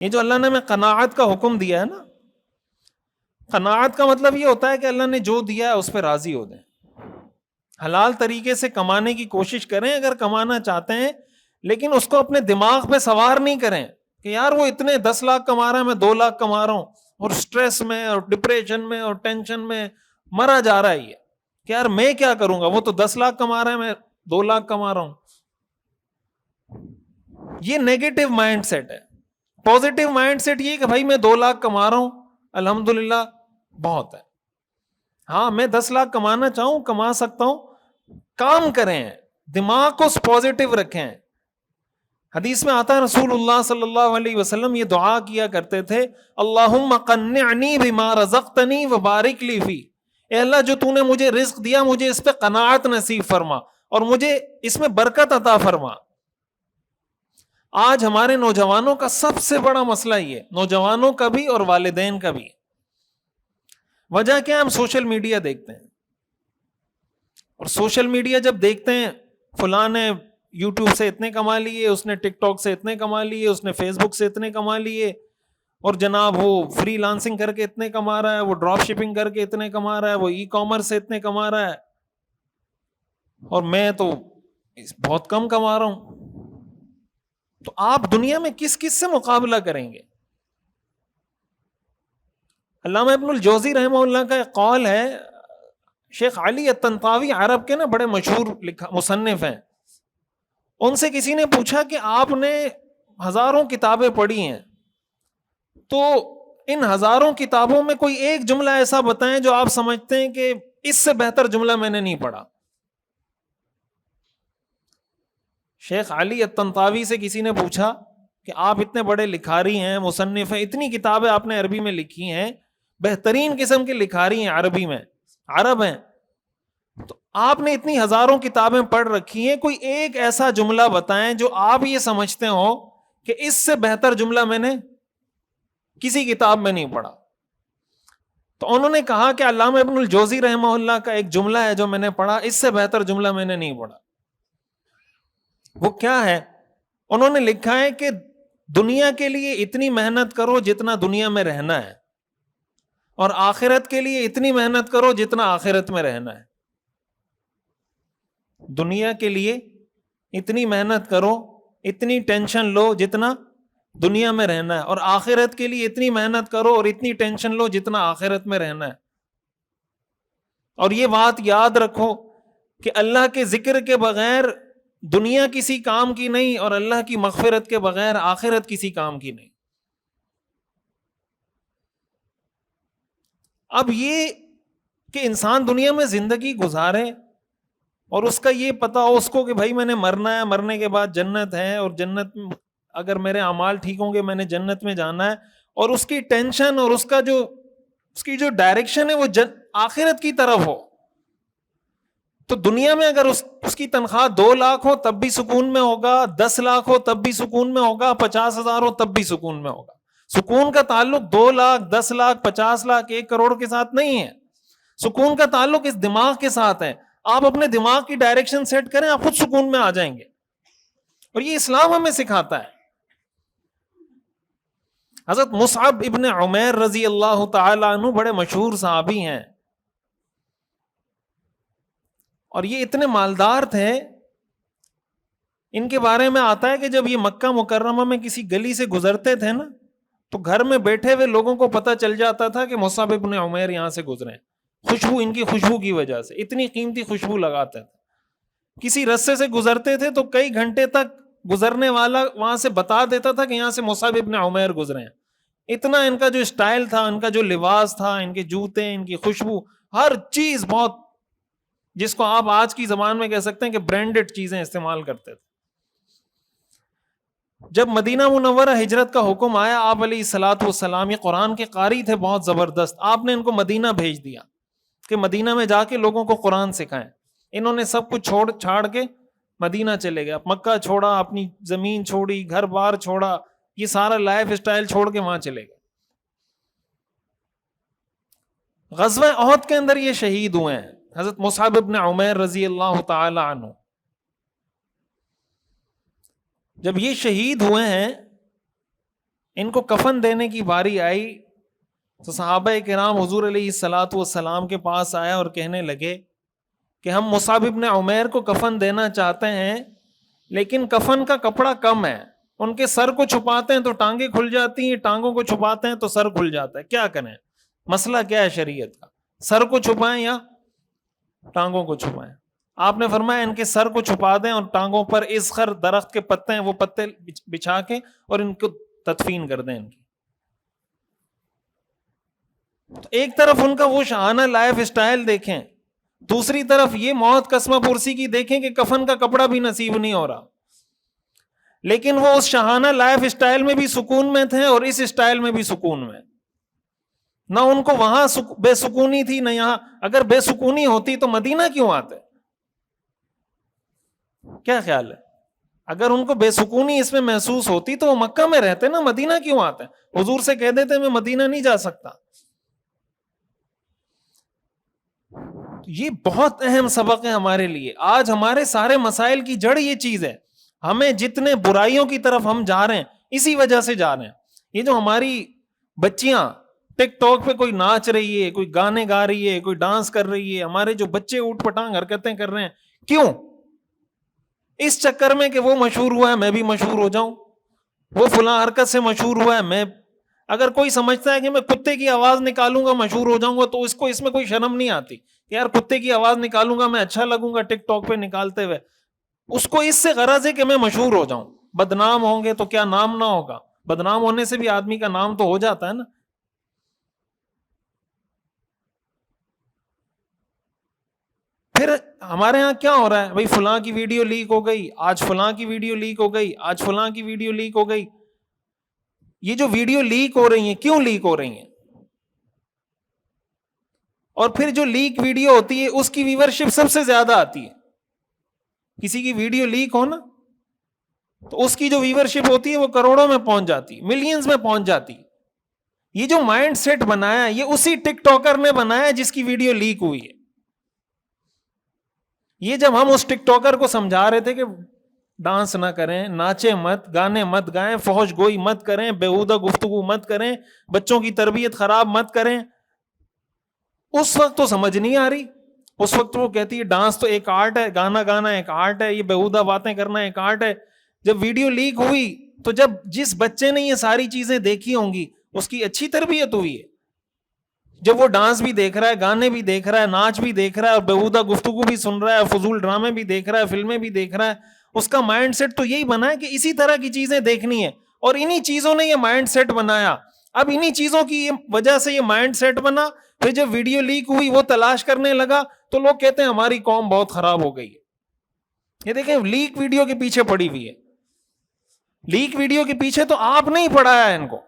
یہ جو اللہ نے ہمیں قناعت کا حکم دیا ہے نا، قناعت کا مطلب یہ ہوتا ہے کہ اللہ نے جو دیا ہے اس پہ راضی ہو جائیں، حلال طریقے سے کمانے کی کوشش کریں اگر کمانا چاہتے ہیں، لیکن اس کو اپنے دماغ پہ سوار نہیں کریں کہ یار وہ اتنے 10 لاکھ کما رہا ہے، میں 2 لاکھ کما رہا ہوں، اور سٹریس میں اور ڈپریشن میں اور ٹینشن میں مرا جا رہا ہے یہ کہ یار میں کیا کروں گا، وہ تو 10 لاکھ کما رہا ہے، میں 2 لاکھ کما رہا ہوں. یہ نیگیٹو مائنڈ سیٹ ہے. پازیٹو مائنڈ سیٹ یہ کہ بھائی میں 2 لاکھ کما رہا ہوں، الحمدللہ بہت ہے. ہاں میں 10 لاکھ کمانا چاہوں کما سکتا ہوں، کام کریں، دماغ کو پازیٹو رکھیں. حدیث میں آتا ہے رسول اللہ صلی اللہ علیہ وسلم یہ دعا کیا کرتے تھے، اللہم قنعنی بما رزقتنی وبارک لی فی، اے اللہ جو تو نے مجھے رزق دیا مجھے اس پہ قناعت نصیب فرما اور مجھے اس میں برکت عطا فرما. آج ہمارے نوجوانوں کا سب سے بڑا مسئلہ یہ، نوجوانوں کا بھی اور والدین کا بھی. وجہ کیا؟ ہم سوشل میڈیا دیکھتے ہیں، اور سوشل میڈیا جب دیکھتے ہیں فلاں نے یوٹیوب سے اتنے کما لیے، اس نے ٹک ٹاک سے اتنے کما لیے، اس نے فیس بک سے اتنے کما لیے، اور جناب وہ فری لانسنگ کر کے اتنے کما رہا ہے، وہ ڈراپ شپنگ کر کے اتنے کما رہا ہے، وہ ای کامرس سے اتنے کما رہا ہے، اور میں تو بہت کم کما رہا ہوں. تو آپ دنیا میں کس کس سے مقابلہ کریں گے؟ علامہ ابن الجوزی رحمہ اللہ کا ایک قول ہے، شیخ علی الطنطاوی عرب کے نا بڑے مشہور مصنف ہیں، ان سے کسی نے پوچھا کہ آپ نے ہزاروں کتابیں پڑھی ہیں، تو ان ہزاروں کتابوں میں کوئی ایک جملہ ایسا بتائیں جو آپ سمجھتے ہیں کہ اس سے بہتر جملہ میں نے نہیں پڑھا. شیخ علی الطنطاوی سے کسی نے پوچھا کہ آپ اتنے بڑے لکھاری ہیں، مصنف ہیں، اتنی کتابیں آپ نے عربی میں لکھی ہیں، بہترین قسم کی لکھاری ہیں عربی میں، عرب ہیں، تو آپ نے اتنی ہزاروں کتابیں پڑھ رکھی ہیں، کوئی ایک ایسا جملہ بتائیں جو آپ یہ سمجھتے ہو کہ اس سے بہتر جملہ میں نے کسی کتاب میں نہیں پڑھا. تو انہوں نے کہا کہ علامہ ابن الجوزی رحمہ اللہ کا ایک جملہ ہے جو میں نے پڑھا، اس سے بہتر جملہ میں نے نہیں پڑھا. وہ کیا ہے؟ انہوں نے لکھا ہے کہ دنیا کے لیے اتنی محنت کرو جتنا دنیا میں رہنا ہے، اور آخرت کے لیے اتنی محنت کرو جتنا آخرت میں رہنا ہے. دنیا کے لیے اتنی محنت کرو، اتنی ٹینشن لو جتنا دنیا میں رہنا ہے، اور آخرت کے لیے اتنی محنت کرو اور اتنی ٹینشن لو جتنا آخرت میں رہنا ہے. اور یہ بات یاد رکھو کہ اللہ کے ذکر کے بغیر دنیا کسی کام کی نہیں، اور اللہ کی مغفرت کے بغیر آخرت کسی کام کی نہیں. اب یہ کہ انسان دنیا میں زندگی گزارے اور اس کا یہ پتا ہو اس کو کہ بھائی میں نے مرنا ہے، مرنے کے بعد جنت ہے، اور جنت اگر میرے اعمال ٹھیک ہوں گے میں نے جنت میں جانا ہے، اور اس کی ٹینشن اور اس کی جو ڈائریکشن ہے وہ آخرت کی طرف ہو. تو دنیا میں اگر اس کی تنخواہ 2 لاکھ ہو تب بھی سکون میں ہوگا، 10 لاکھ ہو تب بھی سکون میں ہوگا، 50,000 ہو تب بھی سکون میں ہوگا. سکون کا تعلق 2 لاکھ 10 لاکھ 50 لاکھ 1 کروڑ کے ساتھ نہیں ہے. سکون کا تعلق اس دماغ کے ساتھ ہے. آپ اپنے دماغ کی ڈائریکشن سیٹ کریں، آپ خود سکون میں آ جائیں گے. اور یہ اسلام ہمیں سکھاتا ہے. حضرت مصعب ابن عمیر رضی اللہ تعالی عنہ بڑے مشہور صحابی ہیں، اور یہ اتنے مالدار تھے. ان کے بارے میں آتا ہے کہ جب یہ مکہ مکرمہ میں کسی گلی سے گزرتے تھے نا، تو گھر میں بیٹھے ہوئے لوگوں کو پتہ چل جاتا تھا کہ مصعب ابن عمیر یہاں سے گزرے. خوشبو، ان کی خوشبو کی وجہ سے اتنی قیمتی خوشبو لگاتے تھے. کسی رستے سے گزرتے تھے تو کئی گھنٹے تک گزرنے والا وہاں سے بتا دیتا تھا کہ یہاں سے مصعب ابن عمیر گزرے ہیں. اتنا ان کا جو اسٹائل تھا، ان کا جو لباس تھا، ان کے جوتے، ان کی خوشبو، ہر چیز بہت، جس کو آپ آج کی زبان میں کہہ سکتے ہیں کہ برانڈڈ چیزیں استعمال کرتے تھے. جب مدینہ منورہ ہجرت کا حکم آیا، آپ علیہ الصلوۃ والسلام یہ قرآن کے قاری تھے بہت زبردست، آپ نے ان کو مدینہ بھیج دیا کہ مدینہ میں جا کے لوگوں کو قرآن سکھائیں. انہوں نے سب کچھ چھاڑ کے مدینہ چلے گئے. مکہ چھوڑا، اپنی زمین چھوڑی، گھر بار چھوڑا، یہ سارا لائف اسٹائل چھوڑ کے وہاں چلے گئے. غزوہ احد کے اندر یہ شہید ہوئے ہیں، حضرت مصعب ابن عمیر رضی اللہ تعالی عنہ. جب یہ شہید ہوئے ہیں، ان کو کفن دینے کی باری آئی تو صحابہ کرام حضور علیہ الصلوۃ والسلام کے پاس آیا اور کہنے لگے کہ ہم مصعب بن عمیر کو کفن دینا چاہتے ہیں لیکن کفن کا کپڑا کم ہے, ان کے سر کو چھپاتے ہیں تو ٹانگیں کھل جاتی ہیں, ٹانگوں کو چھپاتے ہیں تو سر کھل جاتا ہے, کیا کریں؟ مسئلہ کیا ہے شریعت کا, سر کو چھپائیں یا ٹانگوں کو چھپائیں؟ آپ نے فرمایا ان کے سر کو چھپا دیں اور ٹانگوں پر اسخر درخت کے پتے ہیں وہ پتے بچھا کے اور ان کو تدفین کر دیں ان کی. ایک طرف ان کا وہ شاہانہ لائف اسٹائل دیکھیں, دوسری طرف یہ موت قسمہ پرسی کی دیکھیں کہ کفن کا کپڑا بھی نصیب نہیں ہو رہا, لیکن وہ اس شاہانہ لائف اسٹائل میں بھی سکون میں تھے اور اس اسٹائل میں بھی سکون میں. نہ ان کو وہاں بے سکونی تھی نہ یہاں. اگر بے سکونی ہوتی تو مدینہ کیوں آتے؟ کیا خیال ہے؟ اگر ان کو بے سکونی اس میں محسوس ہوتی تو وہ مکہ میں رہتے نا, مدینہ کیوں آتے؟ حضور سے کہہ دیتے میں مدینہ نہیں جا سکتا. یہ بہت اہم سبق ہے ہمارے لیے. آج ہمارے سارے مسائل کی جڑ یہ چیز ہے. ہمیں جتنے برائیوں کی طرف ہم جا رہے ہیں اسی وجہ سے جا رہے ہیں. یہ جو ہماری بچیاں ٹک ٹاک پہ کوئی ناچ رہی ہے, کوئی گانے گا رہی ہے, کوئی ڈانس کر رہی ہے, ہمارے جو بچے اوٹ پٹانگ حرکتیں کر رہے ہیں, کیوں؟ اس چکر میں کہ وہ مشہور ہوا ہے میں بھی مشہور ہو جاؤں, وہ فلاں حرکت سے مشہور ہوا ہے میں. اگر کوئی سمجھتا ہے کہ میں کتے کی آواز نکالوں گا مشہور ہو جاؤں گا تو اس کو اس میں کوئی شرم نہیں آتی کہ یار کتے کی آواز نکالوں گا میں اچھا لگوں گا ٹک ٹاک پہ نکالتے ہوئے. اس کو اس سے غرض ہے کہ میں مشہور ہو جاؤں. بدنام ہوں گے تو کیا نام نہ ہوگا؟ بدنام ہونے سے بھی آدمی کا نام تو ہو جاتا ہے نا. پھر ہمارے ہاں کیا ہو رہا ہے بھائی, فلاں کی ویڈیو لیک ہو گئی, آج فلاں کی ویڈیو لیک ہو گئی, آج فلاں کی ویڈیو لیک ہو گئی. یہ جو ویڈیو لیک ہو رہی ہیں کیوں لیک ہو رہی ہیں؟ اور پھر جو لیک ویڈیو ہوتی ہے اس کی ویورشپ سب سے زیادہ آتی ہے. کسی کی ویڈیو لیک ہو نا تو اس کی جو ویورشپ ہوتی ہے وہ کروڑوں میں پہنچ جاتی, ملینز میں پہنچ جاتی. یہ جو مائنڈ سیٹ بنایا یہ اسی ٹک ٹاکر نے بنایا جس کی ویڈیو لیک ہوئی ہے. یہ جب ہم اس ٹک ٹاکر کو سمجھا رہے تھے کہ ڈانس نہ کریں, ناچے مت, گانے مت گائیں, فحش گوئی مت کریں, بیہودہ گفتگو مت کریں, بچوں کی تربیت خراب مت کریں, اس وقت تو سمجھ نہیں آ رہی. اس وقت وہ کہتی ہے ڈانس تو ایک آرٹ ہے, گانا گانا ایک آرٹ ہے, یہ بیہودہ باتیں کرنا ایک آرٹ ہے. جب ویڈیو لیک ہوئی تو جب جس بچے نے یہ ساری چیزیں دیکھی ہوں گی اس کی اچھی تربیت ہوئی ہے. جب وہ ڈانس بھی دیکھ رہا ہے, گانے بھی دیکھ رہا ہے, ناچ بھی دیکھ رہا ہے, اور بیہودہ گفتگو بھی سن رہا ہے, فضول ڈرامے بھی دیکھ رہا ہے, فلمیں بھی دیکھ رہا ہے, اس کا مائنڈ سیٹ تو یہی بنا ہے کہ اسی طرح کی چیزیں دیکھنی ہے. اور انہی چیزوں نے یہ مائنڈ سیٹ بنایا. اب انہی چیزوں کی وجہ سے یہ مائنڈ سیٹ بنا. پھر جب ویڈیو لیک ہوئی وہ تلاش کرنے لگا تو لوگ کہتے ہیں ہماری قوم بہت خراب ہو گئی ہے. یہ دیکھیں لیک ویڈیو کے پیچھے پڑی ہوئی ہے. لیک ویڈیو کے پیچھے تو آپ نہیں پڑھایا ان کو,